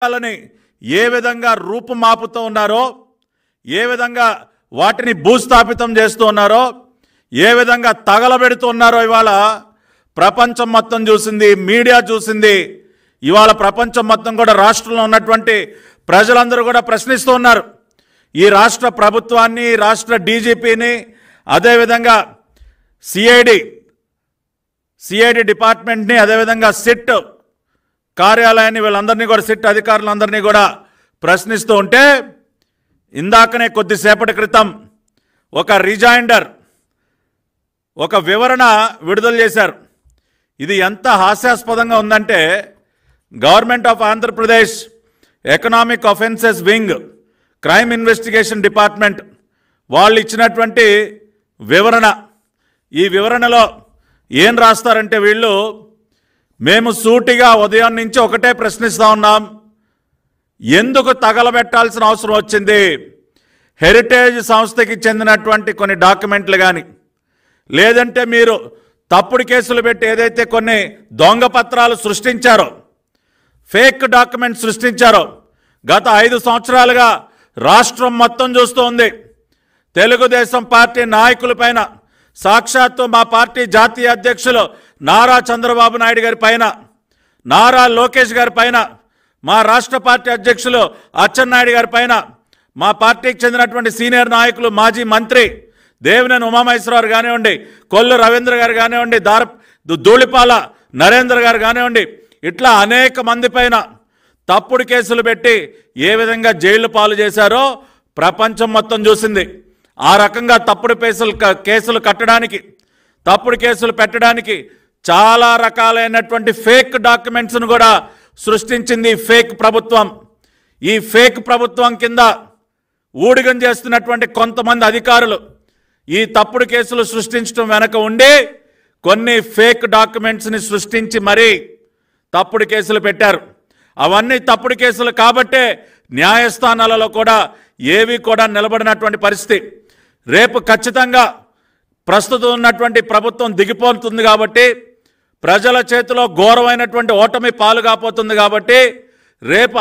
వాళ్ళని ఏ విధంగా రూపుమాపుతూ ఉన్నారో, ఏ విధంగా వాటిని భూస్థాపితం చేస్తూ ఉన్నారో, ఏ విధంగా తగలబెడుతున్నారో ఇవాళ ప్రపంచం మొత్తం చూసింది, మీడియా చూసింది. ఇవాళ ప్రపంచం మొత్తం కూడా రాష్ట్రంలో ఉన్నటువంటి ప్రజలందరూ కూడా ప్రశ్నిస్తూ ఉన్నారు. ఈ రాష్ట్ర ప్రభుత్వాన్ని, రాష్ట్ర డీజీపీని, అదేవిధంగా సిఐడి డిపార్ట్మెంట్ని, అదేవిధంగా సిట్ కార్యాలయాన్ని, వీళ్ళందరినీ కూడా, సిట్ అధికారులందరినీ కూడా ప్రశ్నిస్తూ ఉంటే, ఇందాకనే కొద్దిసేపటి క్రితం ఒక రిజైండర్, ఒక వివరణ విడుదల చేశారు. ఇది ఎంత హాస్యాస్పదంగా ఉందంటే, government of Andhra Pradesh economic offences wing, crime investigation department వాళ్ళు ఇచ్చినటువంటి వివరణ. ఈ వివరణలో ఏం రాస్తారంటే, వీళ్ళు మేము సూటిగా ఉదయం నుంచి ఒకటే ప్రశ్నిస్తూ ఉన్నాం, ఎందుకు తగలబెట్టాల్సిన అవసరం వచ్చింది? హెరిటేజ్ సంస్థకి చెందినటువంటి కొన్ని డాక్యుమెంట్లు కానీ, లేదంటే మీరు తప్పుడు కేసులు పెట్టి ఏదైతే కొన్ని దొంగ పత్రాలు సృష్టించారో, ఫేక్ డాక్యుమెంట్స్ సృష్టించారో, గత 5 సంవత్సరాలుగా రాష్ట్రం మొత్తం చూస్తోంది. తెలుగుదేశం పార్టీ నాయకులపైన, సాక్షాత్తు మా పార్టీ జాతీయ అధ్యక్షులు నారా చంద్రబాబు నాయుడు గారి పైన, నారా లోకేష్ గారి పైన, మా రాష్ట్ర పార్టీ అధ్యక్షులు అచ్చెన్నాయుడు గారి పైన, మా పార్టీకి చెందినటువంటి సీనియర్ నాయకులు, మాజీ మంత్రి దేవినేని ఉమామహేశ్వరరావు కానివ్వండి, కొల్లు రవీంద్ర గారు కానివ్వండి, ధూళిపాల నరేంద్ర గారు కానివ్వండి, ఇట్లా అనేక మంది పైన తప్పుడు కేసులు పెట్టి ఏ విధంగా జైలు పాలు చేశారో ప్రపంచం మొత్తం చూసింది. ఆ రకంగా తప్పుడు కేసులు కట్టడానికి, తప్పుడు కేసులు పెట్టడానికి చాలా రకాలైనటువంటి ఫేక్ డాక్యుమెంట్స్ను కూడా సృష్టించింది ఫేక్ ప్రభుత్వం. ఈ ఫేక్ ప్రభుత్వం కింద ఊడిగం చేస్తున్నటువంటి కొంతమంది అధికారులు ఈ తప్పుడు కేసులు సృష్టించడం వెనక ఉండి కొన్ని ఫేక్ డాక్యుమెంట్స్ని సృష్టించి మరీ తప్పుడు కేసులు పెట్టారు. అవన్నీ తప్పుడు కేసులు కాబట్టే న్యాయస్థానాలలో కూడా ఏవి కూడా నిలబడినటువంటి పరిస్థితి. రేపు ఖచ్చితంగా ప్రస్తుతం ఉన్నటువంటి ప్రభుత్వం దిగిపోతుంది కాబట్టి, ప్రజల చేతిలో ఘోరమైనటువంటి ఓటమి పాలు కాబోతుంది కాబట్టి, రేపు